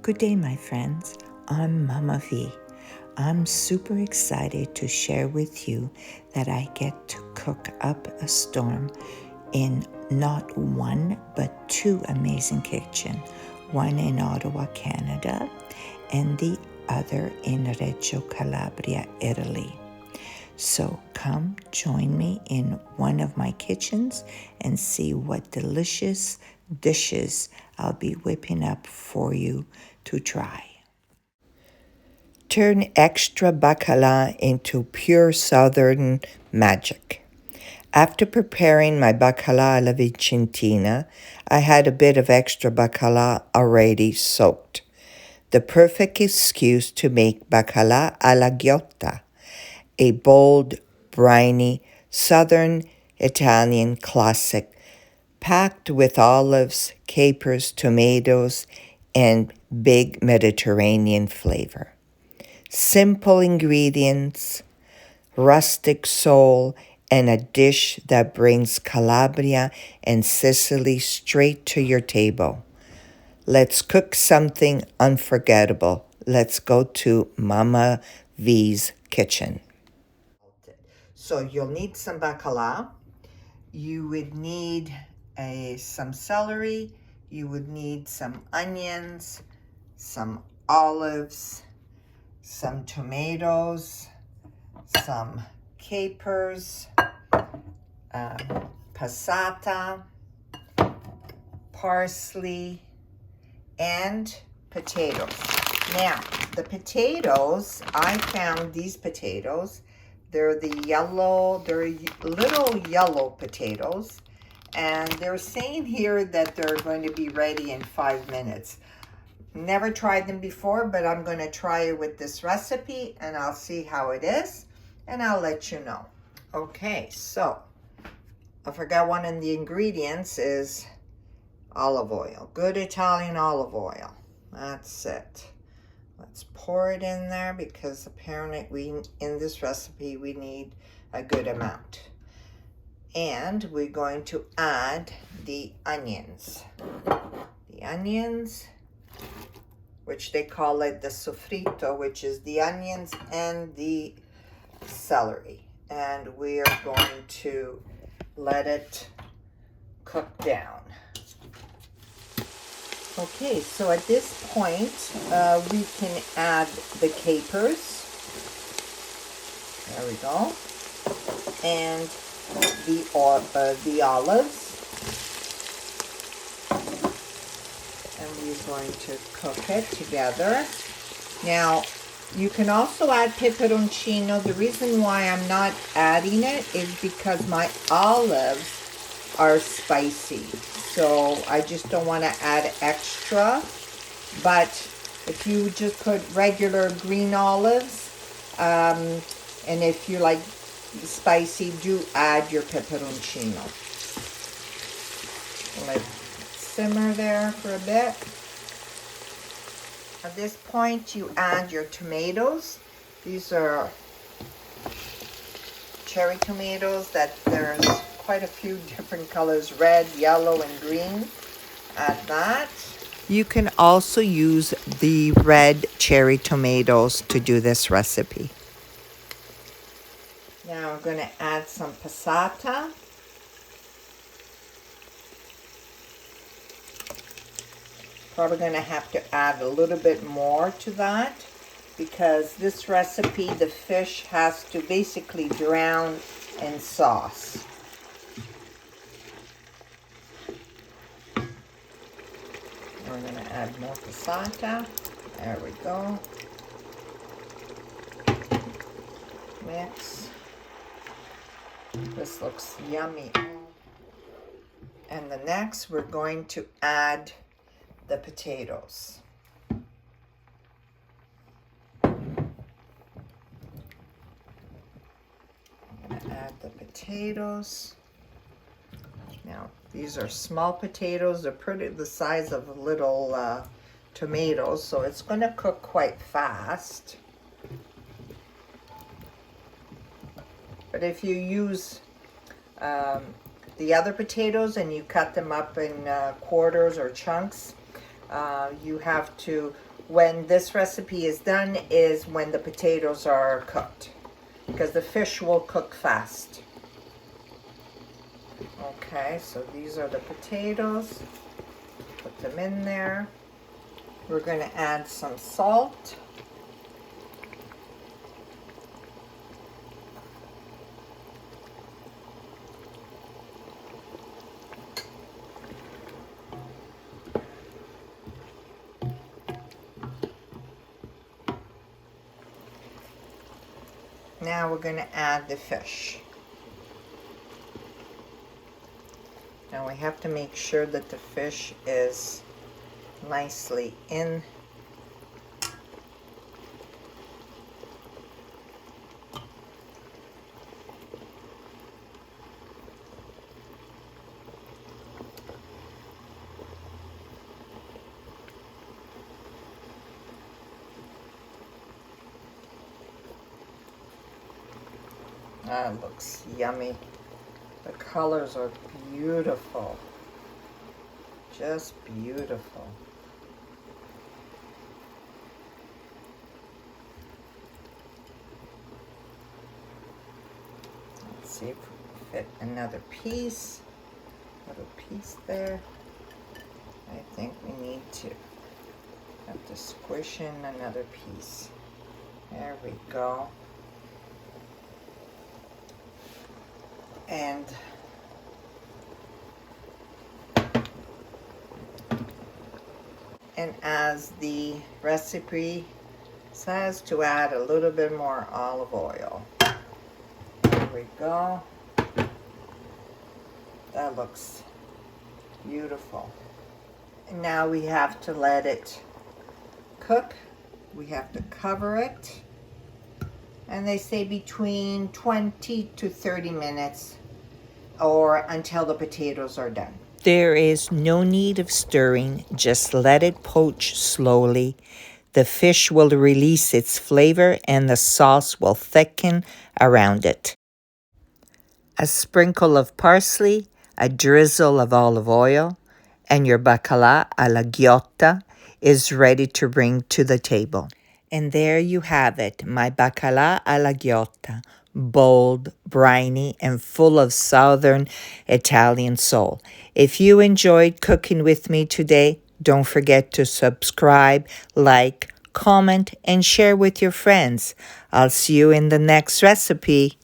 Good day, my friends. I'm Mama V. I'm super excited to share with you that I get to cook up a storm in not one but two amazing kitchens, one in Ottawa, Canada, and the other in Reggio Calabria, Italy. So come join me in one of my kitchens and see what delicious dishes I'll be whipping up for you to try. Turn extra baccalà into pure southern magic. After preparing my baccalà alla Vicentina, I had a bit of extra baccalà already soaked. The perfect excuse to make baccalà alla Ghiotta, a bold, briny, southern Italian classic, packed with olives, capers, tomatoes, and big Mediterranean flavor. Simple ingredients, rustic soul, and a dish that brings Calabria and Sicily straight to your table. Let's cook something unforgettable. Let's go to Mama V's kitchen. So you'll need some baccalà. You would need some celery. You would need some onions, some olives, some tomatoes, some capers, passata, parsley, and potatoes. Now, the potatoes, I found these potatoes. They're little yellow potatoes, and they're saying here that they're going to be ready in 5 minutes. Never tried them before, but I'm going to try it with this recipe and I'll see how it is and I'll let you know. Okay, so I forgot one of the ingredients is olive oil. Good Italian olive oil. That's it. Let's pour it in there because apparently in this recipe we need a good amount. And we're going to add the onions. The onions, which they call it the sofrito, which is the onions and the celery. And we are going to let it cook down. Okay, so at this point, we can add the capers. There we go. And the olives. And we're going to cook it together. Now, you can also add peperoncino. The reason why I'm not adding it is because my olives are spicy. So I just don't want to add extra. But if you just put regular green olives, and if you like spicy, do add your peperoncino. Let it simmer there for a bit. At this point, you add your tomatoes. These are cherry tomatoes that there's quite a few different colors, red, yellow, and green. Add that. You can also use the red cherry tomatoes to do this recipe. Now I'm going to add some passata. Probably going to have to add a little bit more to that because this recipe, the fish has to basically drown in sauce. We're going to add more passata. There we go. Mix. This looks yummy. And the next, we're going to add the potatoes. Add the potatoes. Now, these are small potatoes. They're pretty the size of little tomatoes, so it's going to cook quite fast. But if you use the other potatoes and you cut them up in quarters or chunks, you have to when this recipe is done is when the potatoes are cooked, because the fish will cook fast. Okay, so these are the potatoes. Put them in there. We're going to add some salt. Now we're going to add the fish. Now we have to make sure that the fish is nicely in. That looks yummy. The colors are beautiful. Just beautiful. Let's see if we can fit another piece. Little piece there. I think we need to have to squish in another piece. There we go. And as the recipe says, to add a little bit more olive oil. There we go. That looks beautiful. And now we have to let it cook. We have to cover it. And they say between 20 to 30 minutes or until the potatoes are done. There is no need of stirring, just let it poach slowly. The fish will release its flavor and the sauce will thicken around it. A sprinkle of parsley, a drizzle of olive oil, and your baccalà alla ghiotta is ready to bring to the table. And there you have it, my baccalà alla ghiotta, bold, briny, and full of southern Italian soul. If you enjoyed cooking with me today, don't forget to subscribe, like, comment, and share with your friends. I'll see you in the next recipe.